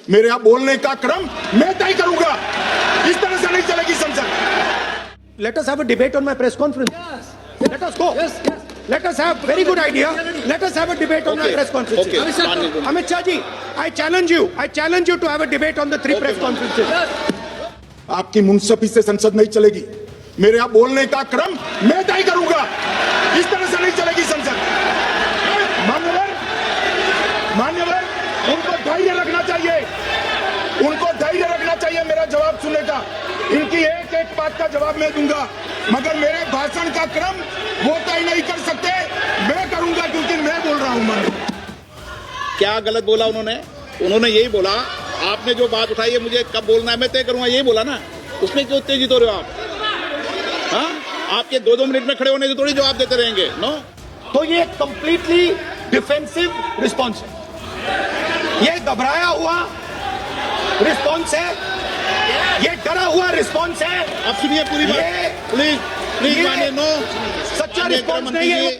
मेरे यहाँ बोलने का क्रम मैं तय करूंगा। इस तरह से नहीं चलेगी संसद। Let us have a debate on my press conference. Let us go. Let us have very good idea. Let us have a debate on my press conference. Amit Shah ji, I challenge you. I challenge you to have a debate on the three press conferences. आपकी मुंसफी से संसद नहीं चलेगी। मेरे यहाँ बोलने का क्रम मैं तय करूंगा। इस तरह से नहीं चलेगी संसद। मान्यवर, उनको धैर्य रखना चाहिए। उनको धैर्य रखना चाहिए मेरा जवाब सुनने का। इनकी एक एक बात का जवाब मैं दूंगा, मगर मेरे भाषण का क्रम वो तय नहीं कर सकते, मैं करूंगा, क्योंकि मैं बोल रहा हूं। मान्यवर, क्या गलत बोला उन्होंने यही बोला, आपने जो बात उठाई है मुझे कब बोलना है मैं तय करूंगा, यही बोला ना। उसमें क्यों उत्तेजित हो रहे हो आप? हाँ, आपके 2-2 मिनट में खड़े होने से थोड़ी जवाब देते रहेंगे। नो, तो ये कंप्लीटली डिफेंसिव रिस्पॉन्स है, ये घबराया हुआ रिस्पॉन्स है, ये डरा हुआ रिस्पॉन्स है। अब सुनिए पूरी बात, प्लीज मानिए। नो, सच्चा रिस्पॉन्स नहीं है।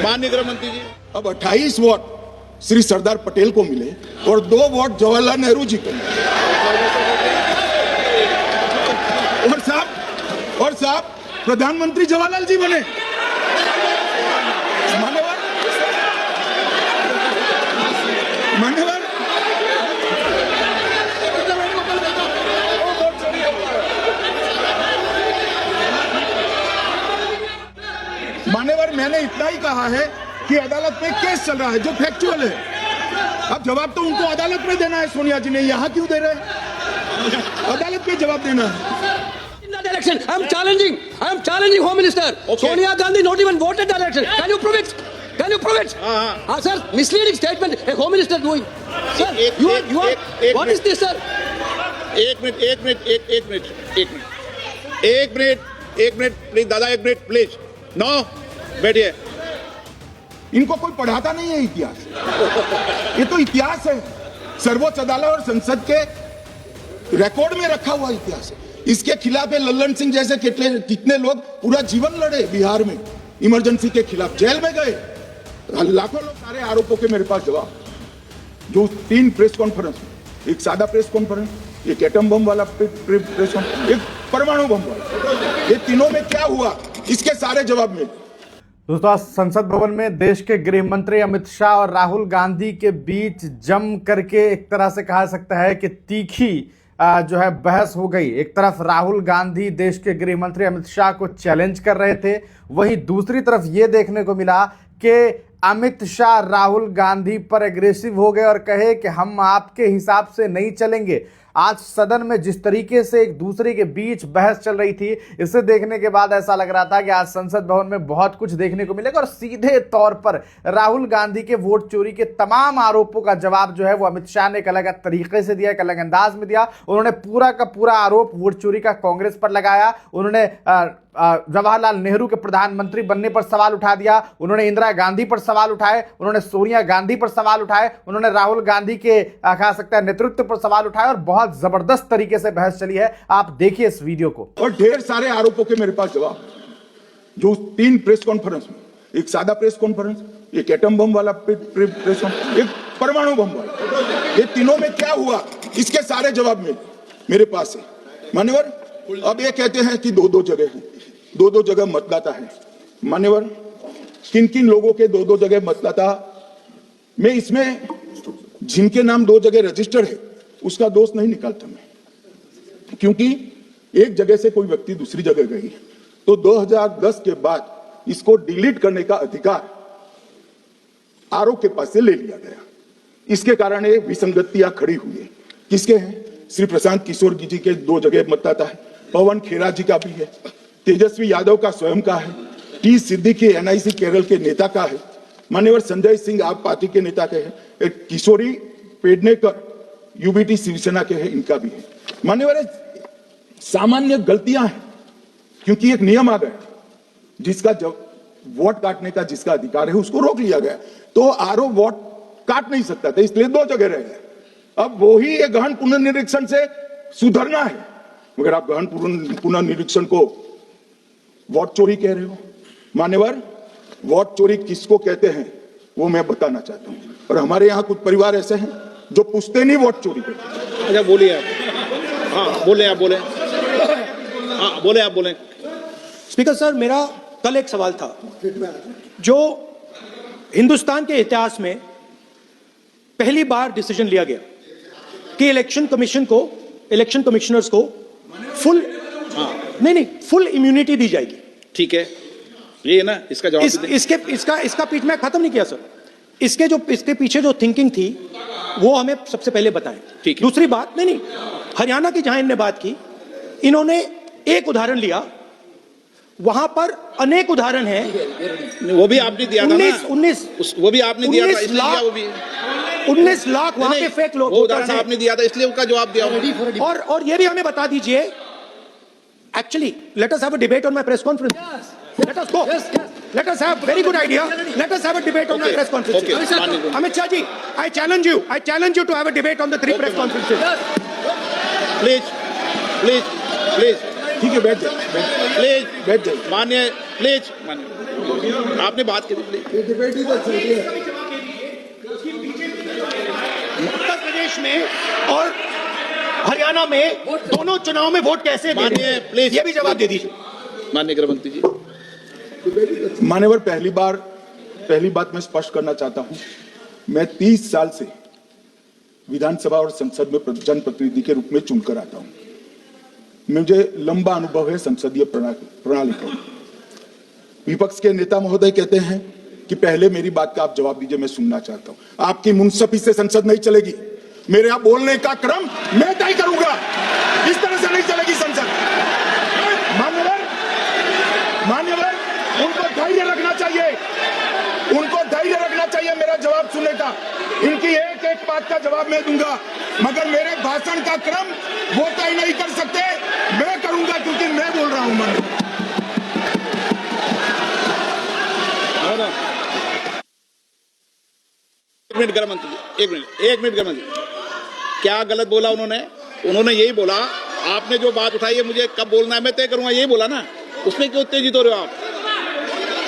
माननीय गृह मंत्री जी, अब 28 वोट श्री सरदार पटेल को मिले और 2 वोट जवाहरलाल नेहरू जी को मिले। और साहब प्रधानमंत्री जवाहरलाल जी बने। मान्यवर, मैंने इतना ही कहा है कि अदालत में केस चल रहा है जो फैक्चुअल है। अब जवाब तो उनको अदालत में देना है। सोनिया जी ने यहाँ क्यों दे रहे हैं? अदालत में जवाब देना है। Election. I am challenging Home Minister. Okay. Sonia Gandhi not even voted the election. Can you prove it? Sir, misleading statement a Home Minister doing. Sir, you are. What is this, sir? एक minute please दादा, एक minute please. No, बैठिए। इनको कोई पढ़ाता नहीं है इतिहास। ये तो इतिहास है, सर्वोच्च अदालत और संसद के रिकॉर्ड में रखा हुआ इतिहास है। इसके खिलाफ लल्लन सिंह जैसे कितने लोग पूरा जीवन लड़े बिहार में, इमरजेंसी के खिलाफ जेल में गए। लाखों लोग, सारे आरोपों के मेरे पास जवाब। जो 3 प्रेस कॉन्फ्रेंस, एक सादा प्रेस कॉन्फ्रेंस, एक एटम बम वाला प्रेस कॉन्फ्रेंस, एक परमाणु बम वाला, ये तीनों में क्या हुआ, इसके सारे जवाब मिले। दोस्तों, आज संसद भवन में देश के गृह मंत्री अमित शाह और राहुल गांधी के बीच जम करके एक तरह से कहा सकता है कि तीखी जो है बहस हो गई। एक तरफ राहुल गांधी देश के गृह मंत्री अमित शाह को चैलेंज कर रहे थे, वहीं दूसरी तरफ ये देखने को मिला कि अमित शाह राहुल गांधी पर एग्रेसिव हो गए और कहे कि हम आपके हिसाब से नहीं चलेंगे। आज सदन में जिस तरीके से एक दूसरे के बीच बहस चल रही थी, इसे देखने के बाद ऐसा लग रहा था कि आज संसद भवन में बहुत कुछ देखने को मिलेगा और सीधे तौर पर राहुल गांधी के वोट चोरी के तमाम आरोपों का जवाब जो है वो अमित शाह ने एक अलग तरीके से दिया, एक अलग अंदाज में दिया। उन्होंने पूरा का पूरा आरोप वोट चोरी का कांग्रेस पर लगाया। उन्होंने जवाहरलाल नेहरू के प्रधानमंत्री बनने पर सवाल उठा दिया, उन्होंने इंदिरा गांधी पर सवाल उठाए, उन्होंने सोनिया गांधी पर सवाल उठाए, उन्होंने राहुल गांधी के कहा सकता है नेतृत्व पर सवाल उठाए और बहुत जबरदस्त तरीके से बहस चली है। आप देखिए इस वीडियो को। और ढेर सारे आरोपों के मेरे पास जवाब। जो 3 प्रेस कॉन्फ्रेंस में, एक सादा प्रेस कॉन्फ्रेंस, एक एटम बम वाला प्रेस कॉन्फ्रेंस, एक परमाणु बम वाला, ये तीनों में क्या हुआ, इसके सारे जवाब मेरे पास है। मान्यवर, अब ये कहते हैं कि 2-2 जगह है, 2-2 जगह मतदाता है। मान्यवर, किन किन लोगों के 2-2 जगह मतदाता में, इसमें जिनके नाम 2 जगह रजिस्टर्ड है उसका दोष नहीं निकालता मैं, क्योंकि एक जगह से कोई व्यक्ति दूसरी जगह गई तो 2010 के बाद इसको डिलीट करने का अधिकार आरोप के पास से ले लिया गया। इसके कारण ये विसंगतियां खड़ी हुई है। किसके हैं? श्री प्रशांत किशोर जी के 2 जगह मतदाता है, पवन खेरा जी का भी है, तेजस्वी यादव का स्वयं का है, टी सिद्दीकी एनआईसी केरल के नेता का है, मान्यवर संजय सिंह आप पार्टी के नेता के हैं, एक किशोरी पेडनेकर यूबीटी शिवसेना के हैं, इनका भी है। मान्यवर, सामान्य गलतियां हैं, क्योंकि एक नियम आ गया, जिसका जब वोट काटने का जिसका अधिकार है उसको रोक लिया गया, तो आरोप वोट काट नहीं सकता था, इसलिए 2 जगह रह गए। अब वो ही एक गहन पुनर्निरीक्षण से सुधरना है, मगर आप गहन पुनर्निरीक्षण को वोट चोरी कह रहे हो। मान्यवर, वोट चोरी किसको कहते हैं वो मैं बताना चाहता हूं। और हमारे यहाँ कुछ परिवार ऐसे हैं जो पुश्तैनी वोट चोरी करते। अच्छा बोलिए आप। हाँ बोले आप बोले। हाँ बोले आप बोले। स्पीकर सर, मेरा कल एक सवाल था जो हिंदुस्तान के इतिहास में पहली बार डिसीजन लिया गया कि इलेक्शन कमिश्नर्स को फुल नहीं फुल इम्यूनिटी दी जाएगी। ठीक है, ये है ना इसका जवाब भी दें। इसका पीछ मैं खत्म नहीं किया सर। इसके पीछे जो थिंकिंग थी वो हमें सबसे पहले बताएं। ठीक है। दूसरी बात नहीं हरियाणा की जहां इन्होंने बात की, इन्होंने एक उदाहरण लिया, वहां पर अनेक उदाहरण हैं। वो भी आपने दिया था ना। 19 वो भी आपने दिया था, इसलिए दिया वो भी। 19 लाख वहां पे फेक लोग वो उदाहरण आपने दिया था, इसलिए उसका जवाब दिया। और ये भी हमें बता दीजिए, actually let us have a debate on my press conference. Let us go. Let us have very good idea. Let us have a debate on the press conferences. Amit Shah ji, I challenge you to have a debate on the 3 press conferences. Please ठीक है, बैठ जाइए। Please मान्य, please मान्य, आपने बात की थी प्लीज। उत्तर प्रदेश में और हरियाणा में दोनों चुनाव में वोट कैसे दे रहे हैं? प्लीज ये भी जवाब दे दीजिए। माननीय गृहमंत्री जी। मान्यवर, पहली बात मैं स्पष्ट करना चाहता हूं, मैं 30 साल से विधानसभा और संसद में जनप्रतिनिधि के रूप में चुनकर आता हूं। मुझे लंबा अनुभव है संसदीय प्रणाली का। विपक्ष के नेता महोदय कहते हैं कि पहले मेरी बात का आप जवाब दीजिए, मैं सुनना चाहता हूं। आपकी मुनसफी से संसद नहीं चलेगी। मेरे यहां बोलने का क्रम मैं तय करूंगा। इस तरह से नहीं चलेगी संसद। मान्यवर, उनको धैर्य रखना चाहिए मेरा जवाब सुनने का। इनकी एक एक बात का जवाब मैं दूंगा, मगर मेरे भाषण का क्रम वो तय नहीं कर सकते, मैं करूंगा, क्योंकि मैं बोल रहा हूं। एक मिनट गृहमंत्री जी, एक मिनट गृहमंत्री, क्या गलत बोला उन्होंने यही बोला, आपने जो बात उठाई है मुझे कब बोलना है मैं तय करूंगा, यही बोला ना। उसमें क्यों उत्तेजित हो रहे हो आप?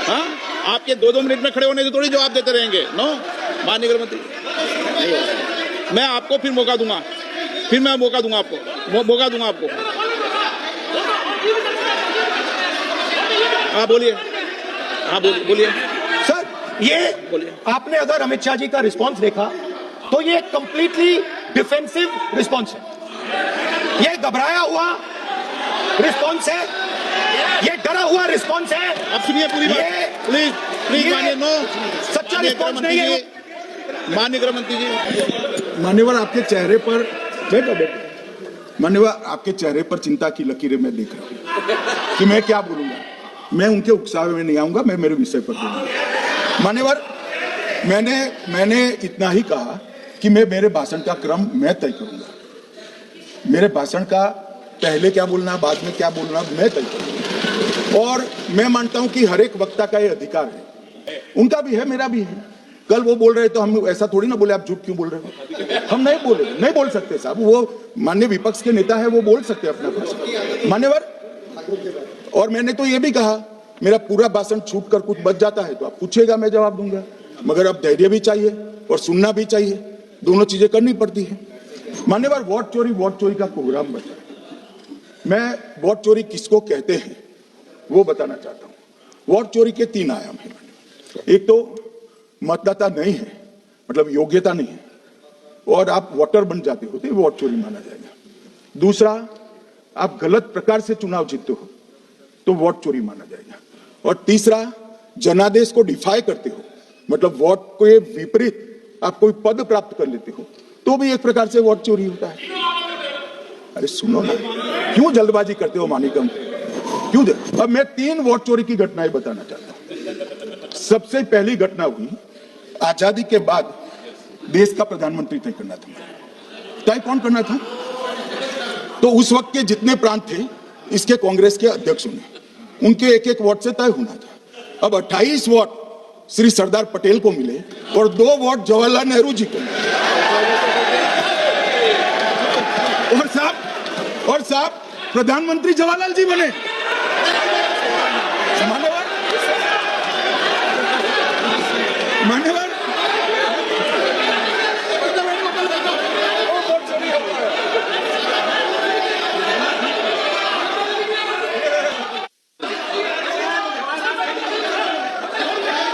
हाँ, आपके 2-2 मिनट में खड़े होने से थोड़ी जवाब देते रहेंगे। नो माननीय गृहमंत्री, मैं आपको फिर मौका दूंगा, आपको। हाँ बोलिए, बोलिए सर, ये बोलिए। आपने अगर अमित शाह जी का रिस्पांस देखा तो ये कंप्लीटली डिफेंसिव रिस्पांस है। ये घबराया हुआ रिस्पांस है, ये डरा हुआ रिस्पांस है। अब सुनिए पूरी बात, प्लीज मानिए। नो, सच्चा रिस्पांस नहीं है। माननीय गृहमंत्री जी। मान्यवर, आपके चेहरे पर मान्यवर, आपके चेहरे पर चिंता की लकीरें मैं देख रहा हूं कि मैं क्या बोलूंगा। मैं उनके उकसावे में नहीं आऊंगा, मैं मेरे विषय पर बोलूंगा। मान्यवर, मैंने इतना ही कहा कि मेरे भाषण का क्रम मैं तय करूंगा। मेरे भाषण का पहले क्या बोलना, बाद में क्या बोलना, मैं तय करूंगा। और मैं मानता हूं कि हर एक वक्ता का ये अधिकार है, उनका भी है, मेरा भी है। कल वो बोल रहे तो हम ऐसा थोड़ी ना बोले आप झूठ क्यों बोल रहे हो। हम नहीं बोल सकते साहब। वो माननीय विपक्ष के नेता है, वो बोल सकते अपना भाषण। मान्यवर, और मैंने तो ये भी कहा, मेरा पूरा भाषण छूट कर कुछ बच जाता है तो आप पूछेगा, मैं जवाब दूंगा। मगर अब धैर्य भी चाहिए और सुनना भी चाहिए, दोनों चीजें करनी पड़ती है। मान्यवर, वोट चोरी का प्रोग्राम बता, मैं वोट चोरी किसको कहते हैं वो बताना चाहता हूं। वोट चोरी के 3 आयाम हैं। एक तो मतदाता नहीं है, मतलब योग्यता नहीं है, और आप वोटर बन जाते हो तो वोट चोरी माना जाएगा। दूसरा, आप गलत प्रकार से चुनाव जीतते हो तो वोट चोरी माना जाएगा। और तीसरा, जनादेश को डिफाई करते हो, मतलब वोट के विपरीत आप कोई पद प्राप्त कर लेते हो तो भी एक प्रकार से वोट चोरी होता है। अरे सुनो ना, क्यों जल्दबाजी करते हो मानिकम, क्यों? अब मैं 3 वोट चोरी की घटनाएं बताना चाहता हूं। सबसे पहली घटना हुई आजादी के बाद, देश का प्रधानमंत्री तय करना था। तय कौन करना था? तो उस वक्त के जितने प्रांत थे, इसके कांग्रेस के अध्यक्षों ने, उनके एक वोट से तय होना था। अब 28 वोट श्री सरदार पटेल को मिले और 2 वोट जवाहरलाल नेहरू जी को मिले। और साहब प्रधानमंत्री जवाहरलाल जी बने। मान्यवर,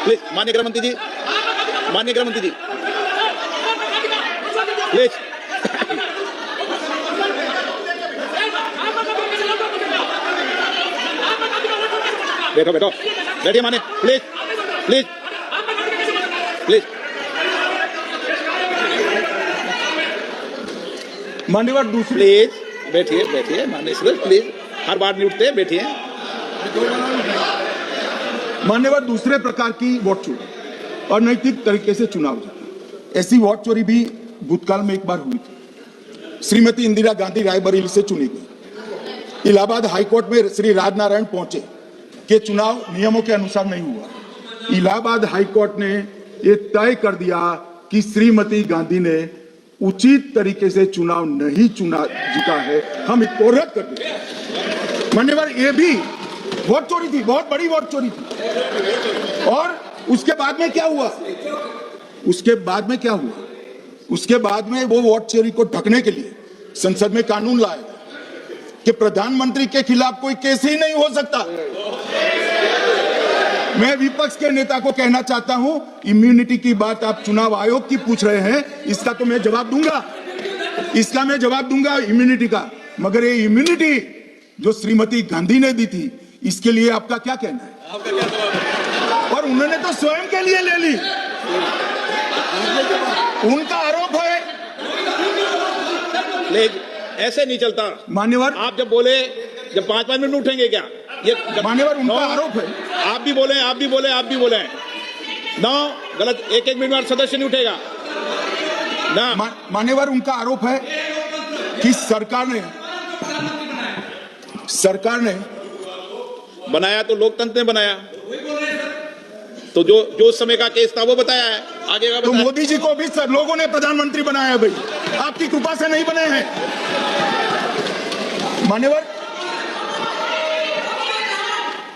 प्लीज माननीय गृह मंत्री जी, माननीय गृह मंत्री जी प्लीज। बैठो बैठो बैठिए माने, प्लीज प्लीज प्लीज। मान्यवर दूसरी प्लीज बैठिए बैठिए माननीय सदस्य, प्लीज हर बार नहीं उठते, बैठिए। मान्यवर दूसरे प्रकार की वोट चोरी अनैतिक तरीके से चुनाव जीता, ऐसी वोट चोरी भी भूतकाल में एक बार हुई थी। श्रीमती इंदिरा गांधी रायबरेली से चुनी गई, इलाहाबाद हाईकोर्ट में श्री राजनारायण पहुंचे कि चुनाव नियमों के अनुसार नहीं हुआ। इलाहाबाद हाईकोर्ट ने यह तय कर दिया कि श्रीमती गांधी ने उचित तरीके से चुनाव नहीं जीता है, हम इसको रद्द कर दें। मान्यवर ये भी वोट चोरी थी, बहुत बड़ी वोट चोरी थी। और उसके बाद में क्या हुआ, उसके बाद में क्या हुआ, उसके बाद में वो वोट चोरी को ढकने के लिए संसद में कानून लाया कि प्रधानमंत्री के खिलाफ कोई केस ही नहीं हो सकता। मैं विपक्ष के नेता को कहना चाहता हूं, इम्यूनिटी की बात आप चुनाव आयोग की पूछ रहे हैं, इसका तो मैं जवाब दूंगा, इसका मैं जवाब दूंगा इम्यूनिटी का, मगर ये इम्यूनिटी जो श्रीमती गांधी ने दी थी, इसके लिए आपका क्या कहना है? और उन्होंने तो स्वयं के लिए ले ली, उनका आरोप है। प्लीज ऐसे नहीं चलता मान्यवर, आप जब बोले, जब 5-5 मिनट उठेंगे क्या ये? मान्यवर उनका आरोप है। आप भी बोले, आप भी बोले, आप भी बोले ना, गलत। एक मिनट में सदस्य नहीं उठेगा ना। मान्यवर उनका आरोप है कि सरकार ने बनाया तो लोकतंत्र ने बनाया, तो जो समय का केस था वो बताया है, आगे का तो बताया। मोदी जी को भी सब लोगों ने प्रधानमंत्री बनाया है भाई, आपकी कृपा से नहीं बने हैं।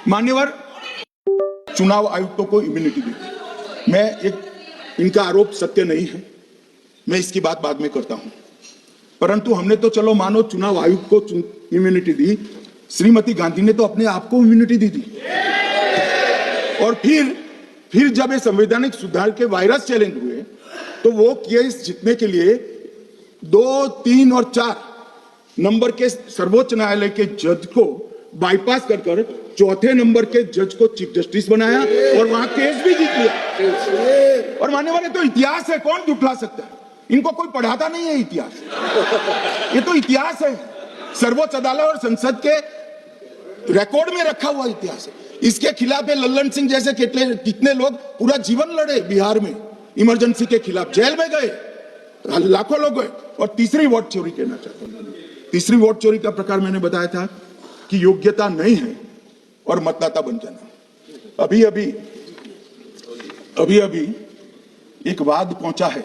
मान्यवर चुनाव आयुक्तों को इम्यूनिटी दी, इनका आरोप सत्य नहीं है, मैं इसकी बात बाद में करता हूं, परंतु हमने तो चलो मानो चुनाव आयुक्त को इम्यूनिटी दी, श्रीमती गांधी ने तो अपने आप को इम्यूनिटी दी थी। और फिर जब ये संवैधानिक सुधार के वायरस चैलेंज हुए, तो वो केस जीतने के लिए 2, 3 और 4 नंबर के सर्वोच्च न्यायालय के जज को बाईपास कर चौथे नंबर के जज को चीफ जस्टिस बनाया और वहां केस भी जीत लिया। और मान्यवर, तो इतिहास है, कौन जुटला सकता है? इनको कोई पढ़ाता नहीं है इतिहास, ये तो इतिहास है, सर्वोच्च अदालत और संसद के रिकॉर्ड में रखा हुआ इतिहास है। इसके खिलाफ लल्लन सिंह जैसे कितने लोग पूरा जीवन लड़े बिहार में, इमरजेंसी के खिलाफ जेल में गए, लाखों लोग गए। और तीसरी वोट चोरी कहना चाहता हूं, तीसरी वोट चोरी का प्रकार मैंने बताया था कि योग्यता नहीं है और मतदाता बन जाना। अभी अभी एक वाद पहुंचा है,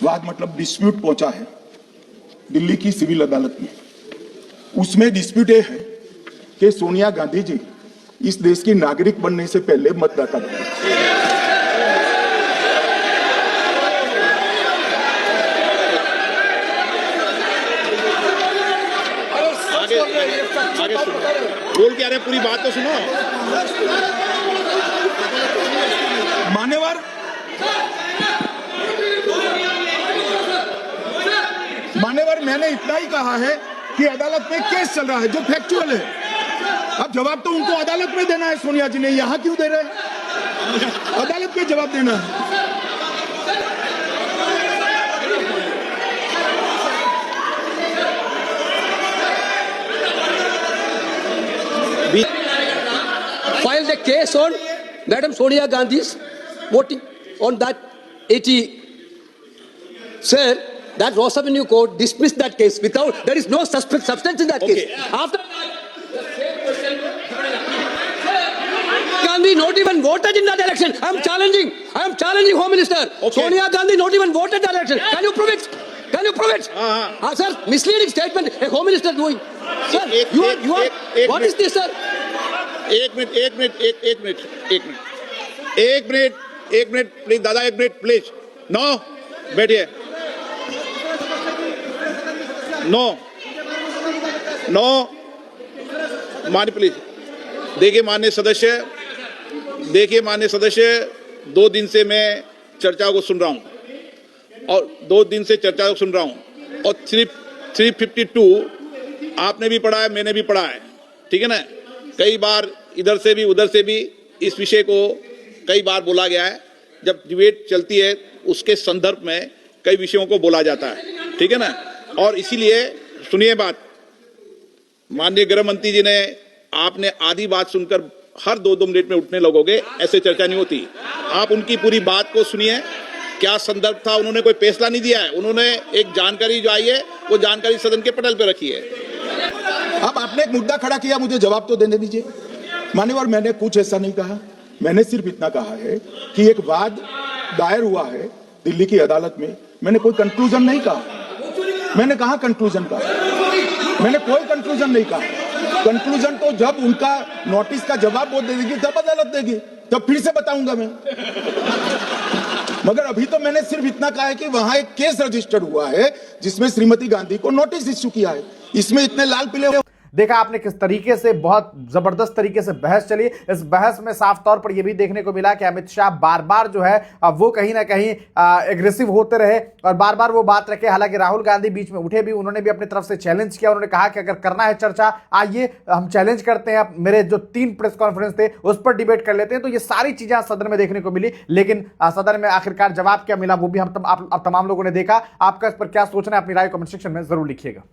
वाद मतलब डिस्प्यूट पहुंचा है दिल्ली की सिविल अदालत में। उसमें डिस्प्यूट ये है कि सोनिया गांधी जी इस देश की नागरिक बनने से पहले मतदाता बने। आगे सुनो, बोल क्या रहे, पूरी बात तो सुनो। मान्यवर मैंने इतना ही कहा है कि अदालत में केस चल रहा है जो फैक्चुअल है। अब जवाब तो उनको अदालत में देना है, सोनिया जी ने, यहां क्यों दे रहे हैं? अदालत में जवाब देना है। Filed a case on Madam Sonia Gandhi's voting on that 80. Sir, that Ross Avenue court dismissed that case without, there is no substance in that case. After Gandhi not even voted in that election. I am challenging Home Minister. Sonia Gandhi not even voted that election. Can you prove it? Sir, misleading statement a Home Minister doing. Sir, you are what is this, sir? एक minute please दादा, 1 minute please. No, बैठिए। No मान्य, please देखिए माननीय सदस्य, देखिए माननीय सदस्य, 2 दिन से मैं चर्चा को सुन रहा हूं और 2 दिन से चर्चा को सुन रहा हूं और 352 आपने भी पढ़ा है, मैंने भी पढ़ा है, ठीक है ना। कई बार इधर से भी उधर से भी इस विषय को कई बार बोला गया है। जब डिबेट चलती है उसके संदर्भ में कई विषयों को बोला जाता है, ठीक है ना। और इसीलिए सुनिए बात, माननीय गृह मंत्री जी ने, आपने आधी बात सुनकर हर 2-2 मिनट में उठने लगोगे, ऐसे चर्चा नहीं होती। आप उनकी पूरी बात को सुनिए, क्या संदर्भ था। उन्होंने कोई फैसला नहीं दिया है, उन्होंने एक जानकारी जो आई है वो जानकारी सदन के पटल पे रखी है। अब आपने एक मुद्दा खड़ा किया, मुझे जवाब तो देने दीजिए मान्यवर। मैंने कुछ ऐसा नहीं कहा, मैंने सिर्फ इतना कहा है कि एक वाद दायर हुआ है दिल्ली की अदालत में। मैंने कोई कंक्लूजन नहीं कहा। मैंने कहा कंक्लूजन का, मैंने कोई कंक्लूजन नहीं कहा। कंक्लूजन तो जब उनका नोटिस का जवाब वो दे देगी तब अदालत देगी, तब फिर से बताऊंगा मैं। मगर अभी तो मैंने सिर्फ इतना कहा है कि वहां एक केस रजिस्टर्ड हुआ है जिसमें श्रीमती गांधी को नोटिस इश्यू किया है। इसमें इतने लाल पीले देखा आपने किस तरीके से बहुत जबरदस्त तरीके से बहस चली। इस बहस में साफ तौर पर यह भी देखने को मिला कि अमित शाह बार बार जो है वो कहीं ना कहीं एग्रेसिव होते रहे और बार बार वो बात रखे। हालांकि राहुल गांधी बीच में उठे भी, उन्होंने भी अपनी तरफ से चैलेंज किया। उन्होंने कहा कि अगर करना है चर्चा, आइए हम चैलेंज करते हैं, मेरे जो 3 प्रेस कॉन्फ्रेंस थे उस पर डिबेट कर लेते हैं। तो ये सारी चीजें सदन में देखने को मिली, लेकिन सदन में आखिरकार जवाब क्या मिला वो भी आप तमाम लोगों ने देखा। आपका इस पर क्या सोचना है, अपनी राय कमेंट सेक्शन में जरूर लिखिएगा।